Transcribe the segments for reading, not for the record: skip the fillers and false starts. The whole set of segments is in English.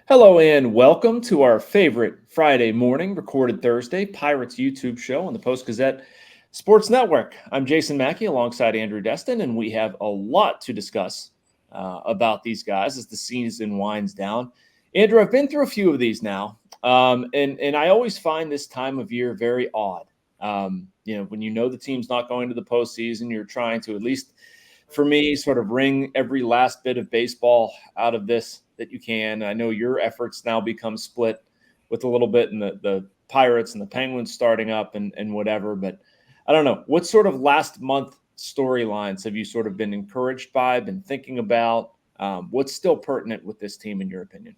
Hello and welcome to our favorite Friday morning, recorded Thursday, Pirates YouTube show on the Post-Gazette Sports Network. I'm Jason Mackey alongside Andrew Destin, and we have a lot to discuss about these guys as the season winds down. Andrew, I've been through a few of these now, and I always find this time of year very odd. When you know the team's not going to the postseason, you're trying to, at least for me, sort of wring every last bit of baseball out of this that you can. I know your efforts now become split with a little bit in the Pirates and the Penguins starting up and whatever. But I don't know. What sort of last month storylines have you sort of been encouraged by, been thinking about? What's still pertinent with this team, in your opinion?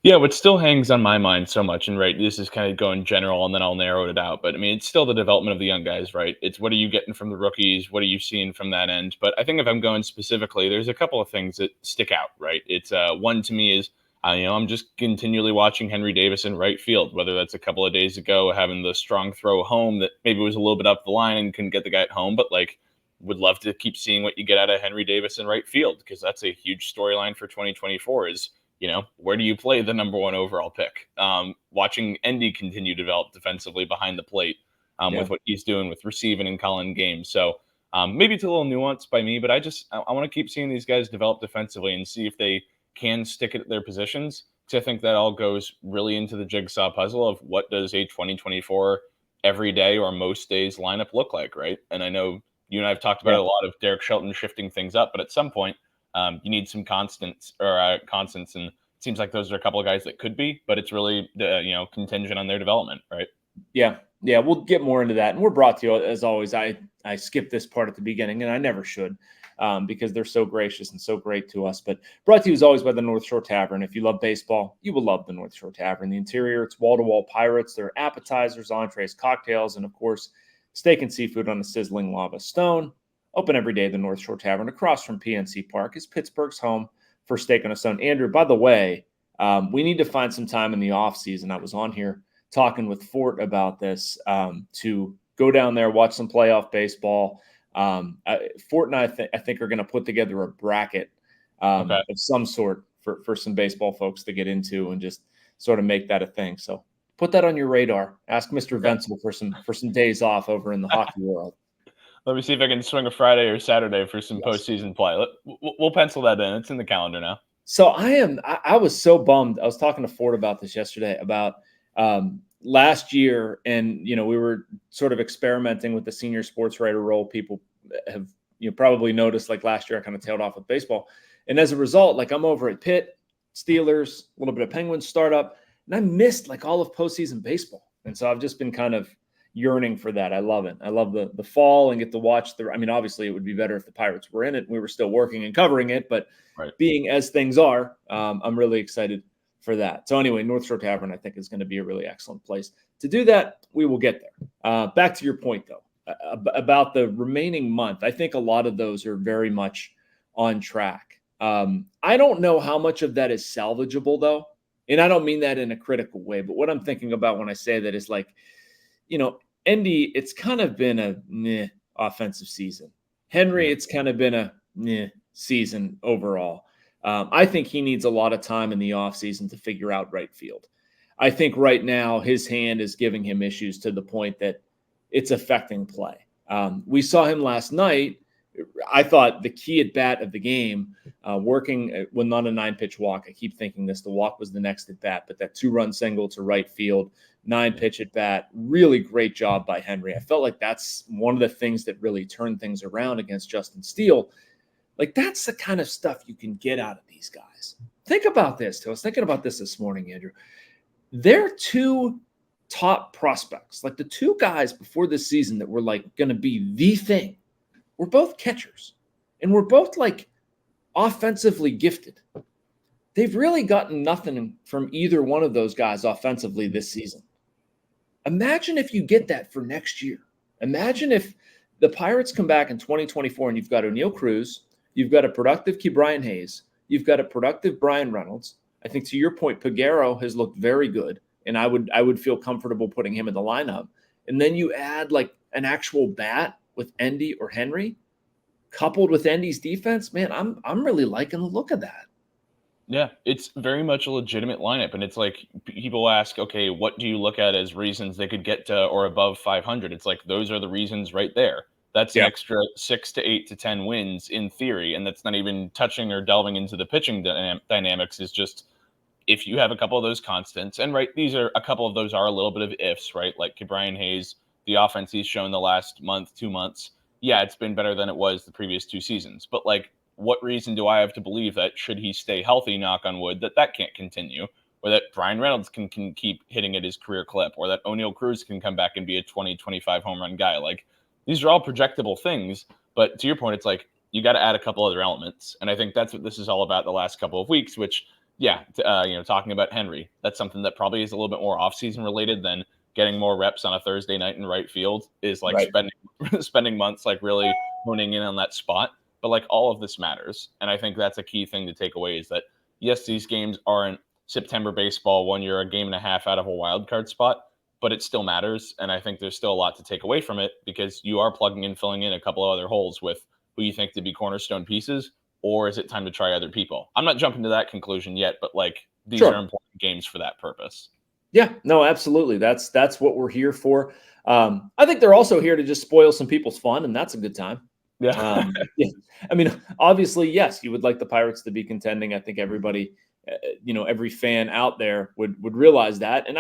Yeah, what still hangs on my mind so much, and right, this is kind of going general, and then I'll narrow it out. But I mean, it's still the development of the young guys, right? It's what are you getting from the rookies? What are you seeing from that end? But I think if I'm going specifically, there's a couple of things that stick out, right? It's one to me is I'm just continually watching Henry Davis in right field, whether that's a couple of days ago having the strong throw home that maybe was a little bit up the line and couldn't get the guy at home, but like would love to keep seeing what you get out of Henry Davis in right field because that's a huge storyline for 2024 is where do you play the number one overall pick? Watching Endy continue to develop defensively behind the plate with what he's doing with receiving and calling games. So maybe it's a little nuanced by me, but I want to keep seeing these guys develop defensively and see if they can stick at their positions. Because I think that all goes really into the jigsaw puzzle of what does a 2024 every day or most days lineup look like, right? And I know you and I have talked about a lot of Derek Shelton shifting things up, but at some point, you need some constants, and it seems like those are a couple of guys that could be, but it's really contingent on their development, right? Yeah, we'll get more into that, and we're brought to you as always. I skipped this part at the beginning, and I never should, because they're so gracious and so great to us. But brought to you as always by the North Shore Tavern. If you love baseball, you will love the North Shore Tavern. The interior, it's wall-to-wall Pirates. There are appetizers, entrees, cocktails, and of course, steak and seafood on a sizzling lava stone. Open every day. The North Shore Tavern across from PNC Park is Pittsburgh's home for steak on a stone. Andrew, by the way, we need to find some time in the off season. I was on here talking with Fort about this to go down there, watch some playoff baseball. Fort and I think are going to put together a bracket of some sort for some baseball folks to get into and just sort of make that a thing. So put that on your radar. Ask Mr. Venzel for some days off over in the hockey world. Let me see if I can swing a Friday or Saturday for some postseason play. We'll pencil that in. It's in the calendar now. So I was so bummed. I was talking to Ford about this yesterday about last year, and we were sort of experimenting with the senior sports writer role. People have probably noticed, like last year, I kind of tailed off with baseball, and as a result, like I'm over at Pitt, Steelers, a little bit of Penguins startup, and I missed like all of postseason baseball, and so I've just been kind of yearning for that. I love it. I love the fall and get to watch obviously it would be better if the Pirates were in it and we were still working and covering it, but being as things are, I'm really excited for that. So anyway, North Shore Tavern, I think, is going to be a really excellent place to do that. We will get there. Back to your point, though, about the remaining month. I think a lot of those are very much on track. I don't know how much of that is salvageable, though. And I don't mean that in a critical way, but what I'm thinking about when I say that is like, Endy, it's kind of been a meh offensive season. Henry, it's kind of been a meh season overall. I think he needs a lot of time in the offseason to figure out right field. I think right now his hand is giving him issues to the point that it's affecting play. We saw him last night. I thought the key at bat of the game, working when on a 9-pitch walk. I keep thinking this. The walk was the next at bat, but that 2-run single to right field, 9-pitch at bat, really great job by Henry. I felt like that's one of the things that really turned things around against Justin Steele. Like, that's the kind of stuff you can get out of these guys. Think about this, too. I was thinking about this morning, Andrew. They're two top prospects, like the two guys before this season that were like going to be the thing. We're both catchers, and we're both like offensively gifted. They've really gotten nothing from either one of those guys offensively this season. Imagine if you get that for next year. Imagine if the Pirates come back in 2024 and you've got O'Neal Cruz, you've got a productive Ke'Bryan Hayes, you've got a productive Brian Reynolds. I think to your point, Peguero has looked very good, and I would feel comfortable putting him in the lineup. And then you add like an actual bat with Endy or Henry, coupled with Endy's defense. Man, I'm really liking the look of that. Yeah, it's very much a legitimate lineup, and it's like people ask, okay, what do you look at as reasons they could get to or above 500? It's like those are the reasons right there. That's an Yeah. extra 6 to 8 to 10 wins in theory, and that's not even touching or delving into the pitching dynamics. Is just if you have a couple of those constants, and right, these are a couple of those are a little bit of ifs, right? Like Brian Hayes, the offense he's shown the last month, 2 months, yeah, it's been better than it was the previous 2 seasons. But like, what reason do I have to believe that should he stay healthy, knock on wood, that can't continue, or that Brian Reynolds can keep hitting at his career clip, or that O'Neill Cruz can come back and be a 20-25 home run guy? Like, these are all projectable things. But to your point, it's like you got to add a couple other elements, and I think that's what this is all about the last couple of weeks, which yeah, talking about Henry, that's something that probably is a little bit more offseason related than getting more reps on a Thursday night in right field. Is like Right. spending months like really honing in on that spot. But like all of this matters, and I think that's a key thing to take away is that yes, these games aren't September baseball when you're a game and a half out of a wild card spot, but it still matters, and I think there's still a lot to take away from it because you are plugging in, filling in a couple of other holes with who you think to be cornerstone pieces, or is it time to try other people? I'm not jumping to that conclusion yet, but like these are Sure. important games for that purpose. Yeah, no, absolutely. That's what we're here for. I think they're also here to just spoil some people's fun, and that's a good time. Yeah. Yeah, I mean, obviously, yes, you would like the Pirates to be contending. I think everybody, every fan out there would realize that, and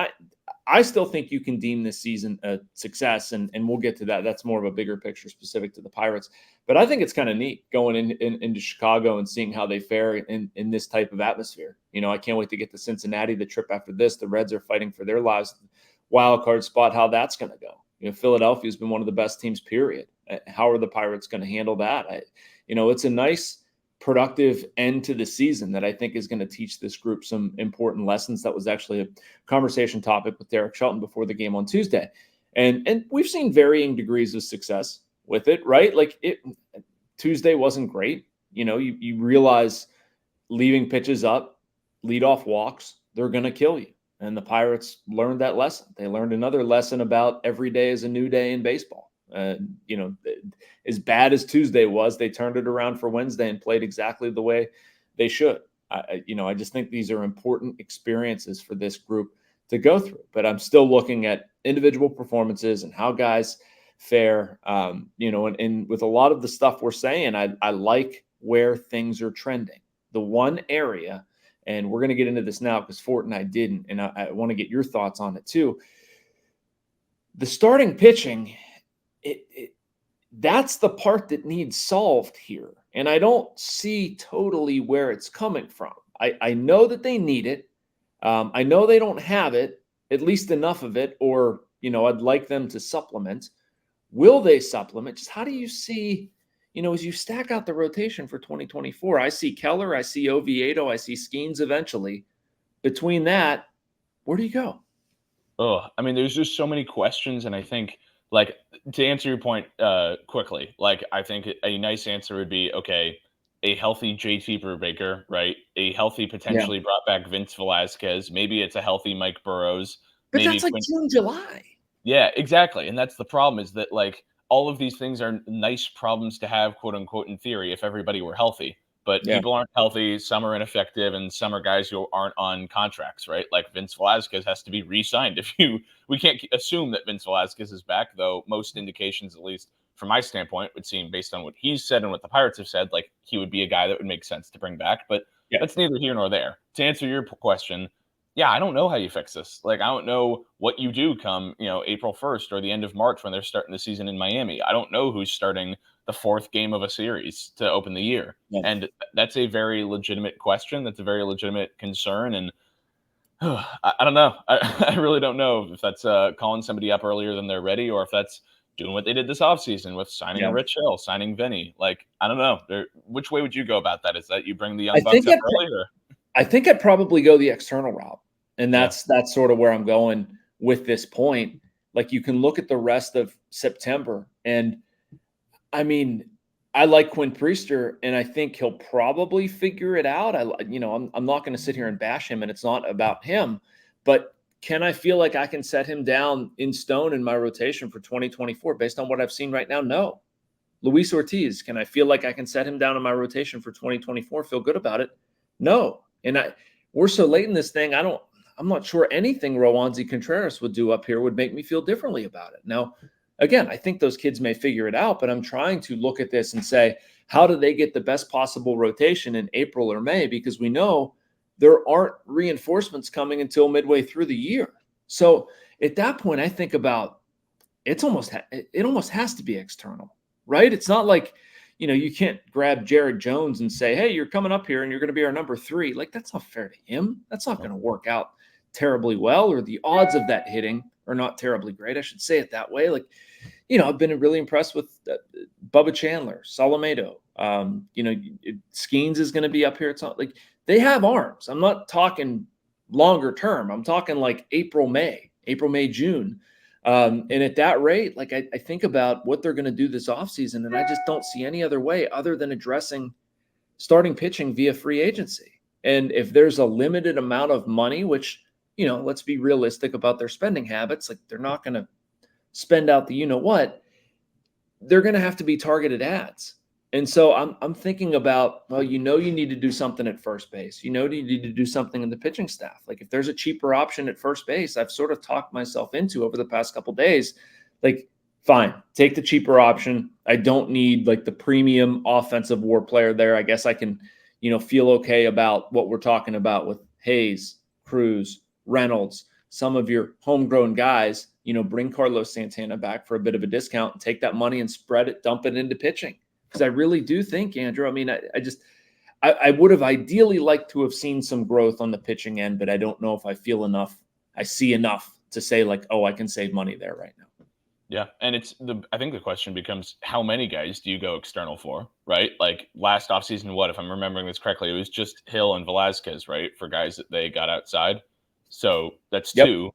I still think you can deem this season a success, and we'll get to that. That's more of a bigger picture specific to the Pirates, but I think it's kind of neat going into Chicago and seeing how they fare in this type of atmosphere. I can't wait to get to Cincinnati. The trip after this, the Reds are fighting for their lives, wild card spot. How that's going to go? Philadelphia's been one of the best teams. Period. How are the Pirates going to handle that? It's a nice productive end to the season that I think is going to teach this group some important lessons. That was actually a conversation topic with Derek Shelton before the game on Tuesday. And we've seen varying degrees of success with it, right? Like Tuesday wasn't great. You realize leaving pitches up, leadoff walks, they're going to kill you. And the Pirates learned that lesson. They learned another lesson about every day is a new day in baseball. As bad as Tuesday was, they turned it around for Wednesday and played exactly the way they should. I just think these are important experiences for this group to go through. But I'm still looking at individual performances and how guys fare. And with a lot of the stuff we're saying, I like where things are trending. The one area, and we're going to get into this now because Fort and I didn't, and I want to get your thoughts on it too. The starting pitching, that's the part that needs solved here. And I don't see totally where it's coming from. I know that they need it. I know they don't have it, at least enough of it, or, I'd like them to supplement. Will they supplement? Just how do you see, as you stack out the rotation for 2024, I see Keller, I see Oviedo, I see Skeens eventually. Between that, where do you go? Oh, I mean, there's just so many questions, and I think, like, to answer your point quickly, like, I think a nice answer would be okay, a healthy JT Brubaker, right? A healthy, Yeah. potentially brought back Vince Velasquez. Maybe it's a healthy Mike Burrows. But Maybe that's like Quinn. June, July. Yeah, exactly. And that's the problem is that like all of these things are nice problems to have, quote unquote, in theory, if everybody were healthy. But Yeah. people aren't healthy. Some are ineffective, and some are guys who aren't on contracts, right? Like Vince Velasquez has to be re-signed. We can't assume that Vince Velasquez is back, though. Most indications, at least from my standpoint, would seem based on what he's said and what the Pirates have said, like he would be a guy that would make sense to bring back. But Yeah. that's neither here nor there. To answer your question, yeah, I don't know how you fix this. Like, I don't know what you do come, April 1st or the end of March when they're starting the season in Miami. I don't know who's starting the fourth game of a series to open the year. Yeah. And that's a very legitimate question. That's a very legitimate concern. And I don't know. I really don't know if that's calling somebody up earlier than they're ready or if that's doing what they did this offseason with signing Yeah. Rich Hill, signing Vinny. Like, I don't know. Which way would you go about that? Is that you bring the I young bucks think up earlier? I think I'd probably go the external route. And Yeah. that's sort of where I'm going with this point. Like you can look at the rest of September. And I mean, I like Quinn Priester, and I think he'll probably figure it out. I'm not going to sit here and bash him, and it's not about him. But can I feel like I can set him down in stone in my rotation for 2024 based on what I've seen right now? No. Luis Ortiz, can I feel like I can set him down in my rotation for 2024? Feel good about it? No. And we're so late in this thing. I'm not sure anything Rowanzi Contreras would do up here would make me feel differently about it. Now, again, I think those kids may figure it out, but I'm trying to look at this and say, how do they get the best possible rotation in April or May? Because we know there aren't reinforcements coming until midway through the year. So at that point, I think about it almost has to be external, right? It's not like, you can't grab Jared Jones and say, hey, you're coming up here and you're going to be our number 3. Like, that's not fair to him. That's not going to work out terribly well, or the odds of that hitting are not terribly great. I should say it that way. Like, I've been really impressed with Bubba Chandler, Solomedo. Skeens is going to be up here. It's not like they have arms. I'm not talking longer term. I'm talking like April, May, June. And at that rate, like I think about what they're going to do this offseason, and I just don't see any other way other than addressing starting pitching via free agency. And if there's a limited amount of money, which, let's be realistic about their spending habits, like they're not going to spend out the what, they're going to have to be targeted ads. And so I'm thinking about, well, you need to do something at first base. You need to do something in the pitching staff. Like if there's a cheaper option at first base, I've sort of talked myself into over the past couple of days, like, fine, take the cheaper option. I don't need like the premium offensive WAR player there. I guess I can, feel okay about what we're talking about with Hayes, Cruz, Reynolds, some of your homegrown guys. Bring Carlos Santana back for a bit of a discount and take that money and spread it, dump it into pitching. Because I really do think, Andrew, I mean, I would have ideally liked to have seen some growth on the pitching end, but I don't know if I see enough to say like, oh, I can save money there right now. Yeah. And I think the question becomes, how many guys do you go external for, right? Like last offseason, if I'm remembering this correctly, it was just Hill and Velasquez, right? For guys that they got outside. So that's 2.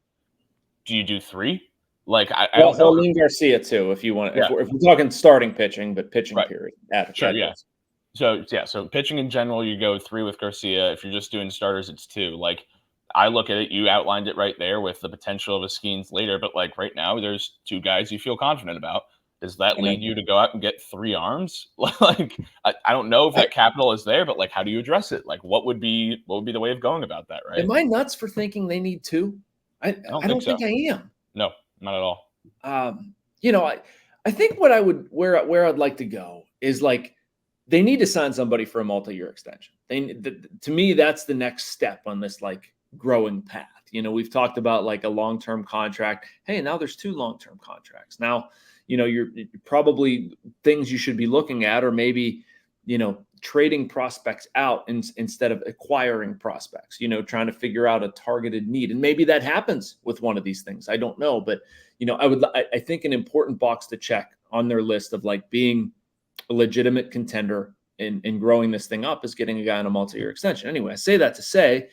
Do you do 3? Like I don't know. Salim Garcia too, if you want. Yeah. If we're talking starting pitching, but pitching period. Sure, yeah. So pitching in general, you go 3 with Garcia. If you're just doing starters, it's 2. Like I look at it, you outlined it right there with the potential of a Skeens later, but like right now, there's 2 guys you feel confident about. Does that lead you to go out and get 3 arms? Like I don't know if that capital is there, but like how do you address it? Like what would be the way of going about that, right? Am I nuts for thinking they need 2? I don't think I am. No, not at all. I think where I'd like to go is like they need to sign somebody for a multi-year extension. To me, that's the next step on this like growing path. We've talked about like a long-term contract. Hey, now there's 2 long-term contracts. Now, you're probably things you should be looking at, or maybe, trading prospects out instead of acquiring prospects, trying to figure out a targeted need. And maybe that happens with one of these things. I don't know, but, I think an important box to check on their list of like being a legitimate contender in growing this thing up is getting a guy on a multi-year extension. Anyway, I say that to say,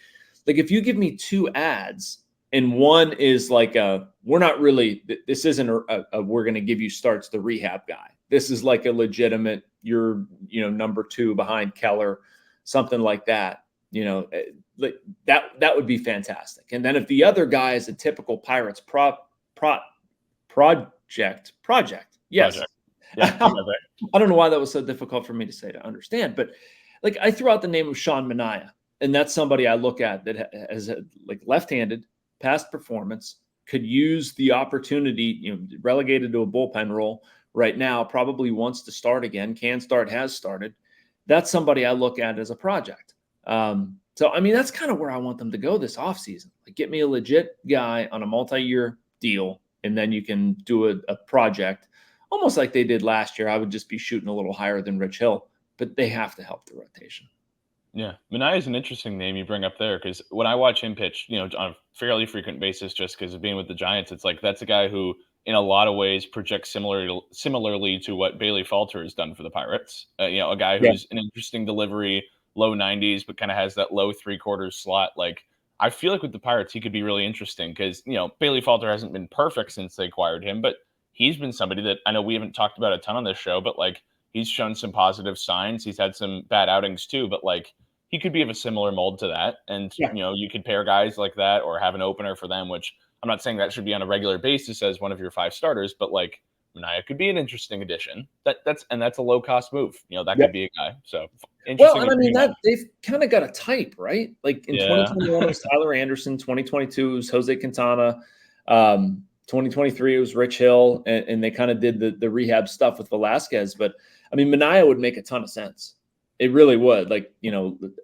like, if you give me 2 ads and one is like this isn't a we're going to give you starts the rehab guy. This is like a legitimate, you're, number 2 behind Keller, something like that, like that would be fantastic. And then if the other guy is a typical Pirates project. Yes. Project. Yeah. I don't know why that was so difficult for me to understand, but like I threw out the name of Sean Manaea, and that's somebody I look at that has like left-handed past performance, could use the opportunity, relegated to a bullpen role right now, probably wants to start again, has started. That's somebody I look at as a project. So, I mean, that's kind of where I want them to go this offseason. Like, get me a legit guy on a multi-year deal, and then you can do a project almost like they did last year. I would just be shooting a little higher than Rich Hill, but they have to help the rotation. Yeah, Manaea is an interesting name you bring up there, because when I watch him pitch, on a fairly frequent basis, just because of being with the Giants, it's like that's a guy who, in a lot of ways, projects similarly to what Bailey Falter has done for the Pirates. A guy who's an interesting delivery, low 90s, but kind of has that low 3/4 slot. Like, I feel like with the Pirates, he could be really interesting because, Bailey Falter hasn't been perfect since they acquired him, but he's been somebody that I know we haven't talked about a ton on this show, but like he's shown some positive signs. He's had some bad outings too, but like he could be of a similar mold to that. And, you could pair guys like that or have an opener for them, which I'm not saying that should be on a regular basis as one of your 5 starters, but like Mania could be an interesting addition. That's a low cost move. That Yep. could be a guy. So Well, interesting. and I mean that they've kind of got a type, right? Like in Yeah. 2021 it was Tyler Anderson, 2022 it was Jose Quintana, 2023 it was Rich Hill, and they kind of did the rehab stuff with Velasquez. But I mean, Mania would make a ton of sense. It really would. Like,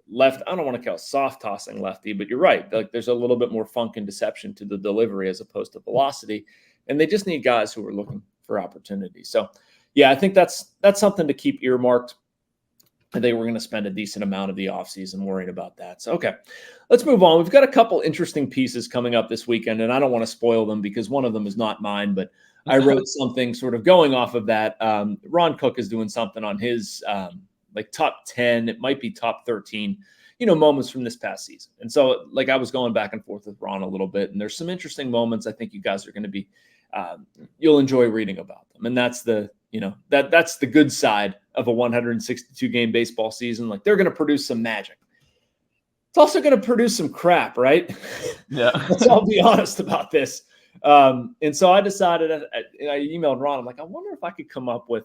left, I don't want to call it soft tossing lefty, but you're right. Like there's a little bit more funk and deception to the delivery as opposed to velocity. And they just need guys who are looking for opportunity. So yeah, I think that's something to keep earmarked. I think we're going to spend a decent amount of the offseason worrying about that. So, okay, let's move on. We've got a couple interesting pieces coming up this weekend, and I don't want to spoil them because one of them is not mine, but I wrote something sort of going off of that. Ron Cook is doing something on his like top 10, it might be top 13, moments from this past season. And so like I was going back and forth with Ron a little bit, and there's some interesting moments. I think you guys are going to be, you'll enjoy reading about them. And that's that's the good side of a 162 game baseball season. Like they're going to produce some magic. It's also going to produce some crap, right? Yeah. Let's all be honest about this. And so I decided, I emailed Ron. I'm like, I wonder if I could come up with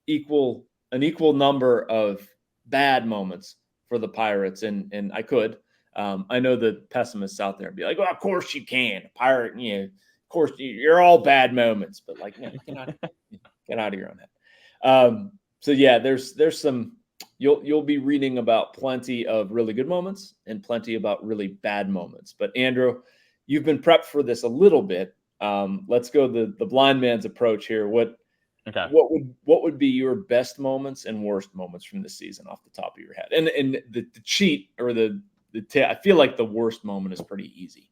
an equal number of bad moments for the Pirates. And I could. I know the pessimists out there be like, well, of course you can. Pirate, of course you're all bad moments, but like, get out of your own head. So yeah, there's some, you'll be reading about plenty of really good moments and plenty about really bad moments. But Andrew, you've been prepped for this a little bit. Let's go the blind man's approach here. What would be your best moments and worst moments from this season off the top of your head? And the cheat or I feel like the worst moment is pretty easy.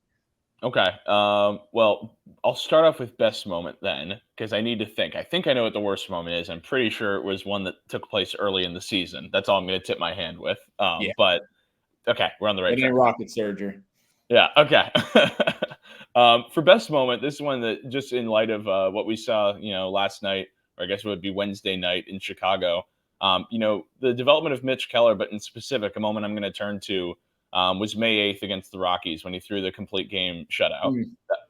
Okay. Well, I'll start off with best moment then, because I need to think. I think I know what the worst moment is. I'm pretty sure it was one that took place early in the season. That's all I'm going to tip my hand with. Yeah. But okay, we're on the right track. It ain't rocket surgery. Yeah. Okay. For best moment, this is one that just in light of what we saw, last night, or I guess it would be Wednesday night in Chicago. The development of Mitch Keller, but in specific, a moment I'm going to turn to was May 8th against the Rockies when he threw the complete game shutout.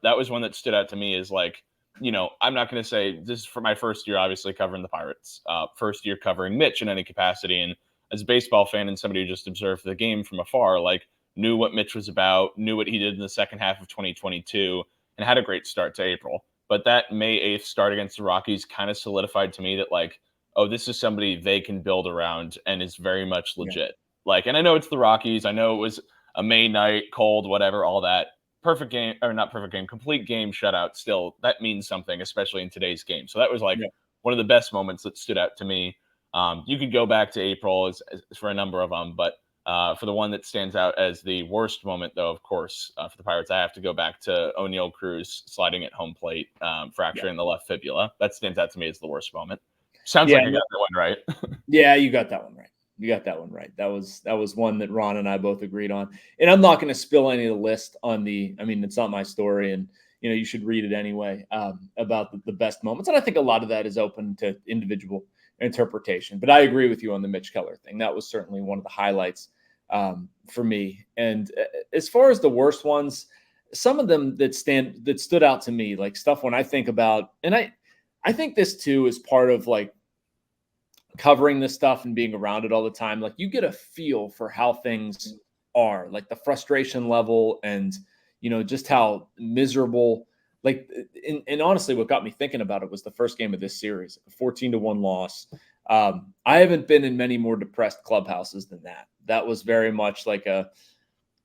That was one that stood out to me as like, I'm not going to say this is for my first year, obviously covering the Pirates, first year covering Mitch in any capacity. And as a baseball fan and somebody who just observed the game from afar, like knew what Mitch was about, knew what he did in the second half of 2022, and had a great start to April. But that May 8th start against the Rockies kind of solidified to me that like, oh, this is somebody they can build around and is very much legit. Yeah. Like, and I know it's the Rockies. I know it was a May night, cold, whatever, all that. Perfect game, or not perfect game, complete game shutout. Still, that means something, especially in today's game. So that was like one of the best moments that stood out to me. You could go back to April as for a number of them, but for the one that stands out as the worst moment, though, of course, for the Pirates, I have to go back to O'Neal Cruz sliding at home plate, fracturing the left fibula. That stands out to me as the worst moment. Sounds like you got that one right. Yeah, you got that one right. You got that one right. That was one that Ron and I both agreed on. And I'm not going to spill any of the list on it's not my story, and you should read it anyway, about the best moments. And I think a lot of that is open to individual interpretation. But I agree with you on the Mitch Keller thing. That was certainly one of the highlights for me. And as far as the worst ones, some of them that stood out to me, like stuff when I think about, and I think this too is part of like covering this stuff and being around it all the time. Like you get a feel for how things are, like the frustration level and, just how miserable, like, and honestly, what got me thinking about it was the first game of this series, a 14-1 loss. I haven't been in many more depressed clubhouses than that. That was very much like a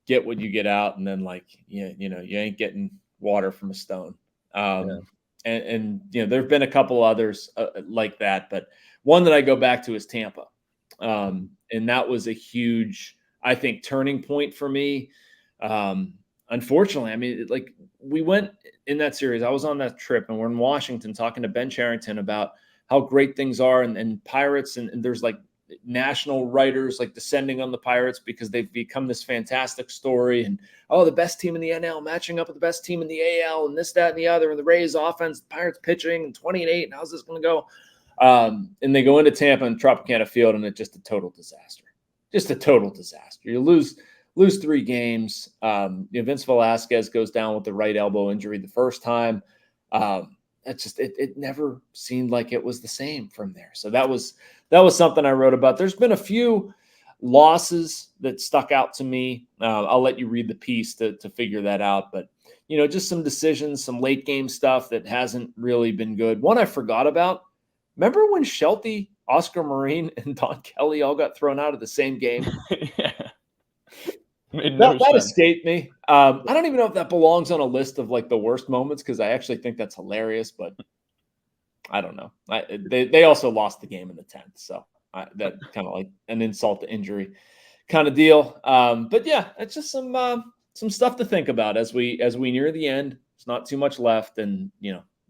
get what you get out. And then like, you ain't getting water from a stone. And there've been a couple others like that, but one that I go back to is Tampa. And that was a huge, I think, turning point for me. Unfortunately, like we went in that series, I was on that trip and we're in Washington talking to Ben Charrington about how great things are and Pirates. And there's like national writers like descending on the Pirates because they've become this fantastic story. And, the best team in the NL matching up with the best team in the AL and this, that, and the other. And the Rays offense, the Pirates pitching and 20-8. And how's this going to go? And they go into Tampa and Tropicana Field, and it's just a total disaster. Just a total disaster. You lose 3 games. Vince Velasquez goes down with the right elbow injury the first time. it never seemed like it was the same from there. So that was something I wrote about. There's been a few losses that stuck out to me. I'll let you read the piece to figure that out. But, just some decisions, some late game stuff that hasn't really been good. One I forgot about. Remember when Shelty, Oscar Marine, and Don Kelly all got thrown out of the same game? Yeah. Made no That sense. escaped me. I don't even know if that belongs on a list of like the worst moments, because I actually think that's hilarious, but I don't know. They also lost the game in the 10th, so that kind of like an insult to injury kind of deal. But yeah, it's just some stuff to think about as we near the end. There's not too much left, and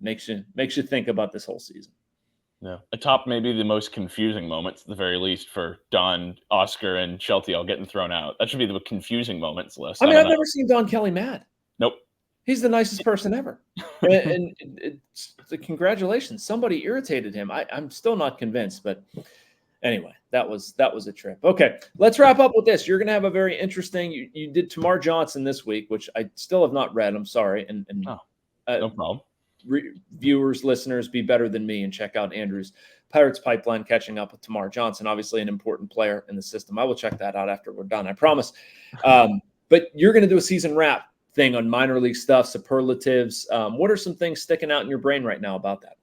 makes you think about this whole season. Yeah, atop maybe the most confusing moments, at the very least, for Don, Oscar, and Shelty all getting thrown out. That should be the confusing moments list. I mean, don't I've know. never seen Don Kelly mad. Nope. He's the nicest person ever. And congratulations. Somebody irritated him. I'm still not convinced, but anyway, that was a trip. Okay, let's wrap up with this. You're going to have a very interesting. You did Tamar Johnson this week, which I still have not read. I'm sorry. And no problem. Viewers, listeners, be better than me and check out Andrew's Pirates Pipeline, catching up with Tamar Johnson, obviously an important player in the system. I will check that out after we're done, I promise. But you're going to do a season wrap thing on minor league stuff, superlatives. What are some things sticking out in your brain right now about that?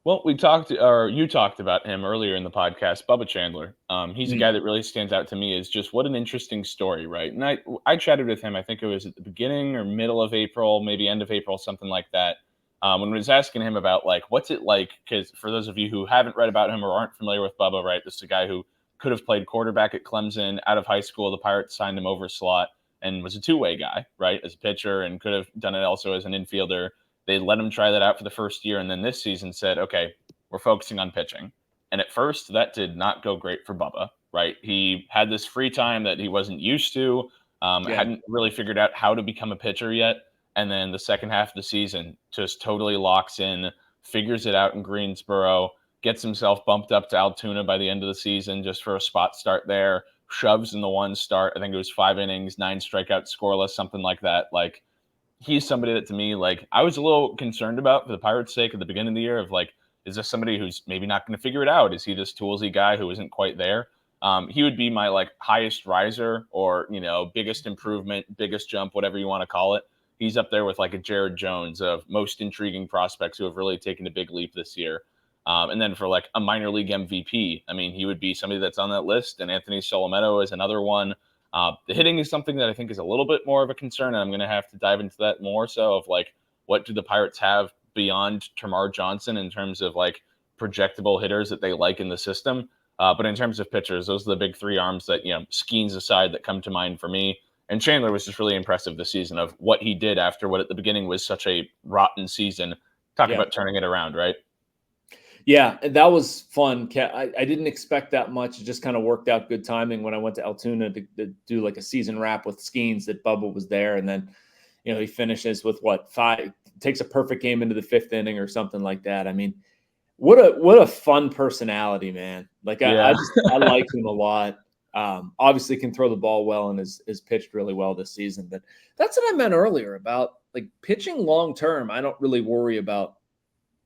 Well, you talked about him earlier in the podcast, Bubba Chandler. He's a guy that really stands out to me as just what an interesting story, right? And I chatted with him, I think it was at the beginning or middle of April, maybe end of April, something like that. When I was asking him about like, what's it like? Because for those of you who haven't read about him or aren't familiar with Bubba, right, this is a guy who could have played quarterback at Clemson out of high school. The Pirates signed him over slot and was a two-way guy, right, as a pitcher, and could have done it also as an infielder. They let him try that out for the first year, and then this season said, okay, we're focusing on pitching. And at first, that did not go great for Bubba, right? He had this free time that he wasn't used to, hadn't really figured out how to become a pitcher yet. And then the second half of the season just totally locks in, figures it out in Greensboro, gets himself bumped up to Altoona by the end of the season just for a spot start there, shoves in the one start. I think it was 5 innings, 9 strikeouts, scoreless, something like that. Like, he's somebody that to me, like, I was a little concerned about for the Pirates' sake at the beginning of the year of like, is this somebody who's maybe not going to figure it out? Is he this toolsy guy who isn't quite there? He would be my like highest riser or, biggest improvement, biggest jump, whatever you want to call it. He's up there with like a Jared Jones of most intriguing prospects who have really taken a big leap this year. And then for like a minor league MVP, I mean, he would be somebody that's on that list. And Anthony Solometto is another one. The hitting is something that I think is a little bit more of a concern. And I'm going to have to dive into that more so of like, what do the Pirates have beyond Tamar Johnson in terms of like projectable hitters that they like in the system? But in terms of pitchers, those are the big 3 arms that, Skeens aside, that come to mind for me. And Chandler was just really impressive this season of what he did after what at the beginning was such a rotten season. Talk about turning it around, right? Yeah, that was fun. I didn't expect that much. It just kind of worked out good timing when I went to Altoona to do like a season wrap with Skeens that Bubba was there. And then, he finishes with 5, takes a perfect game into the 5th inning or something like that. I mean, what a fun personality, man. Like I like him a lot. Obviously can throw the ball well and has pitched really well this season. But that's what I meant earlier about like pitching long term. I don't really worry about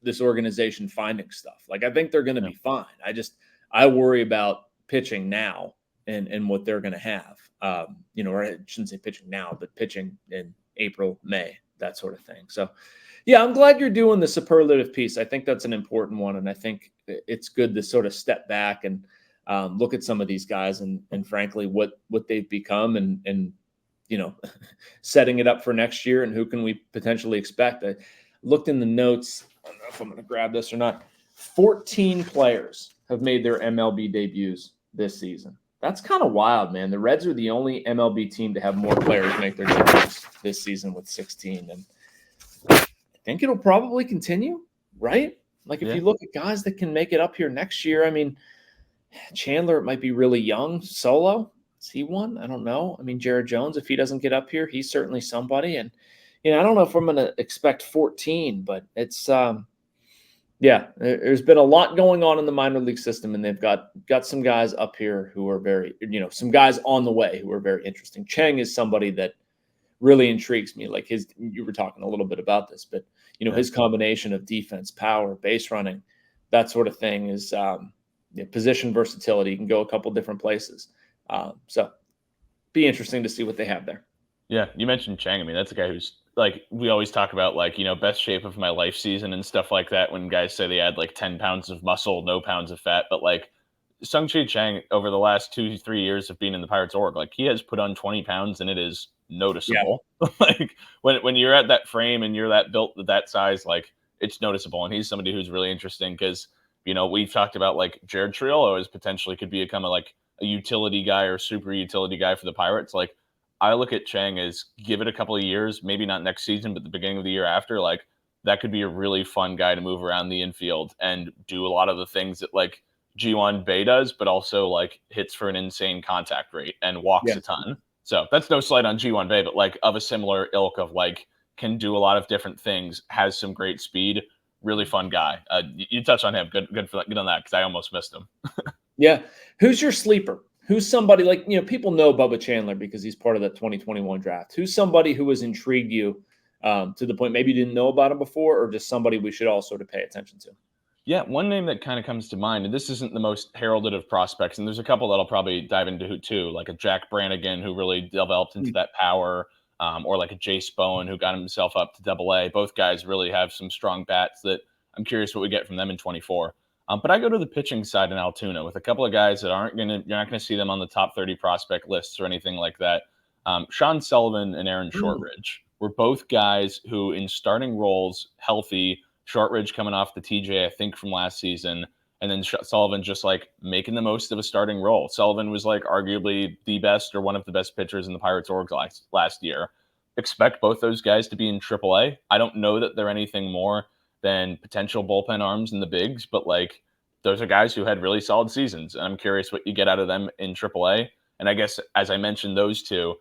this organization finding stuff. Like I think they're going to be fine. I worry about pitching now and what they're going to have. Or I shouldn't say pitching now, but pitching in April, May, that sort of thing. So yeah, I'm glad you're doing the superlative piece. I think that's an important one. And I think it's good to sort of step back and look at some of these guys and frankly, what they've become and setting it up for next year and who can we potentially expect. I looked in the notes. I don't know if I'm going to grab this or not. 14 players have made their MLB debuts this season. That's kind of wild, man. The Reds are the only MLB team to have more players make their debuts this season with 16. And I think it'll probably continue, right? Like if you look at guys that can make it up here next year, I mean, Chandler might be really young. Solo, is he one? I don't know. I mean, Jared Jones, if he doesn't get up here, he's certainly somebody. And, I don't know if I'm going to expect 14, but it's, there's been a lot going on in the minor league system, and they've got some guys up here who are very, some guys on the way who are very interesting. Cheng is somebody that really intrigues me. Like you were talking a little bit about this, but his combination of defense, power, base running, that sort of thing is position versatility. You can go a couple different places. So be interesting to see what they have there. Yeah, you mentioned Chang. I mean, that's a guy who's like we always talk about, like, best shape of my life season and stuff like that. When guys say they had like 10 pounds of muscle, no pounds of fat, but like Sung-Chi Chang over the last 2-3 years of being in the Pirates org, like he has put on 20 pounds and it is Yeah, noticeable. Like when you're at that frame and you're that built that size, like it's noticeable. And he's somebody who's really interesting because we've talked about like Jared Triolo as potentially could become a utility guy or super utility guy for the Pirates. Like I look at Chang as give it a couple of years, maybe not next season, but the beginning of the year after, like that could be a really fun guy to move around the infield and do a lot of the things that like G1 Bay does, but also like hits for an insane contact rate and walks yeah, a ton. So that's no slight on G1 Bay, but like of a similar ilk of like can do a lot of different things, has some great speed, really fun guy. You touch on him, good on that because I almost missed him. yeah. Who's your sleeper? Who's somebody like people know Bubba Chandler because he's part of that 2021 draft. Who's somebody who has intrigued you to the point maybe you didn't know about him before, or just somebody we should all sort of pay attention to? Yeah, one name that kind of comes to mind, and this isn't the most heralded of prospects, and there's a couple that I'll probably dive into too, like a Jack Brannigan who really developed into that power, or like a Jace Bowen who got himself up to Double-A. Both guys really have some strong bats that I'm curious what we get from them in 24. But I go to the pitching side in Altoona with a couple of guys that you're not gonna see them on the top 30 prospect lists or anything like that. Sean Sullivan and Aaron Shortridge were both guys who, in starting roles, healthy. Shortridge coming off the TJ, I think, from last season, and then Sullivan just like making the most of a starting role. Sullivan was like arguably the best or one of the best pitchers in the Pirates org last year. Expect both those guys to be in AAA. I don't know that they're anything more than potential bullpen arms in the bigs, but like those are guys who had really solid seasons. And I'm curious what you get out of them in AAA. And I guess as I mentioned those two,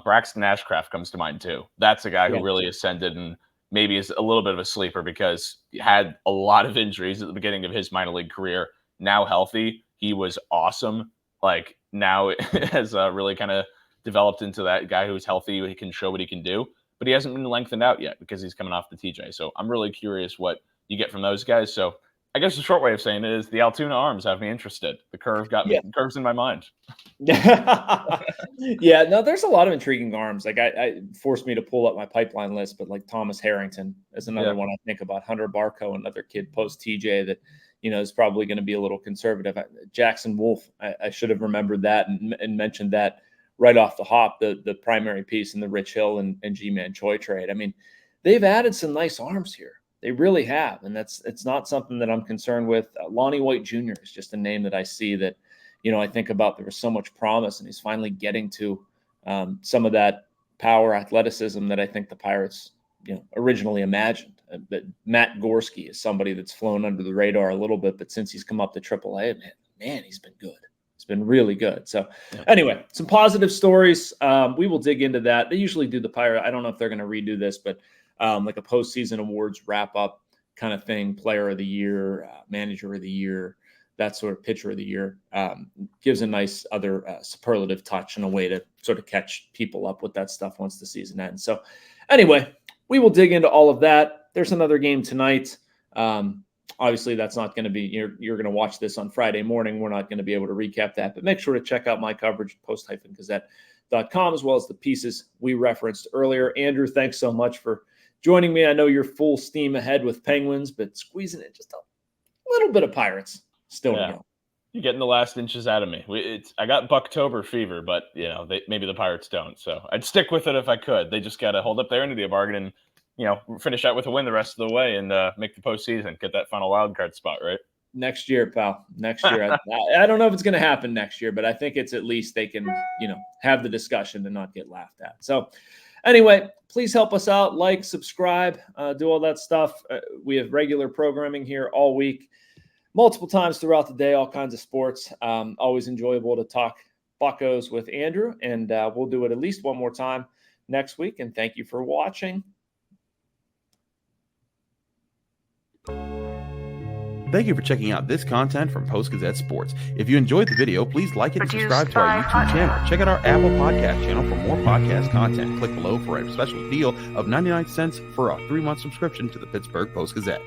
Braxton Ashcraft comes to mind too. That's a guy Yeah, who really ascended and maybe is a little bit of a sleeper because he had a lot of injuries at the beginning of his minor league career. Now healthy, he was awesome. Like now has really kind of developed into that guy who's healthy. He can show what he can do, but he hasn't been lengthened out yet because he's coming off the TJ. So I'm really curious what you get from those guys. So I guess the short way of saying it is the Altoona arms have me interested. The curve got me. yeah. The curve's in my mind. Yeah, no, there's a lot of intriguing arms. Like I forced me to pull up my pipeline list, but like Thomas Harrington is another Yeah. one I think about. Hunter Barco, another kid post TJ that is probably going to be a little conservative. Jackson Wolf, I should have remembered that and mentioned that right off the hop. The primary piece in the Rich Hill and G-Man Choi trade. I mean, they've added some nice arms here. They really have, and it's not something that I'm concerned with. Lonnie White Jr. is just a name that I see that. I think about there was so much promise, and he's finally getting to some of that power athleticism that I think the Pirates, originally imagined. But Matt Gorski is somebody that's flown under the radar a little bit, but since he's come up to AAA, man, he's been good. It's been really good. So anyway, some positive stories. We will dig into that. They usually do the Pirate. I don't know if they're going to redo this, but like a postseason awards wrap up kind of thing, player of the year, manager of the year, that sort of pitcher of the year, gives a nice other superlative touch and a way to sort of catch people up with that stuff once the season ends. So anyway, we will dig into all of that. There's another game tonight. Obviously, that's not going to be, you're going to watch this on Friday morning. We're not going to be able to recap that, but make sure to check out my coverage at post-gazette.com, as well as the pieces we referenced earlier. Andrew, thanks so much for joining me. I know you're full steam ahead with Penguins, but squeezing it just a little bit of Pirates still to go. You're getting the last inches out of me. I got Bucktober fever, but maybe the Pirates don't. So I'd stick with it if I could. They just got to hold up their end of the bargain and finish out with a win the rest of the way and make the postseason, get that final wild card spot, right? Next year, pal. Next year. I don't know if it's going to happen next year, but I think it's at least they can have the discussion and not get laughed at. So anyway, please help us out. Like, subscribe, do all that stuff. We have regular programming here all week, multiple times throughout the day, all kinds of sports. Always enjoyable to talk Buccos with Andrew, and we'll do it at least one more time next week. And thank you for watching. Thank you for checking out this content from Post-Gazette Sports. If you enjoyed the video, please like it and subscribe to our YouTube channel. Check out our Apple Podcast channel for more podcast content. Click below for a special deal of 99 cents for a 3-month subscription to the Pittsburgh Post-Gazette.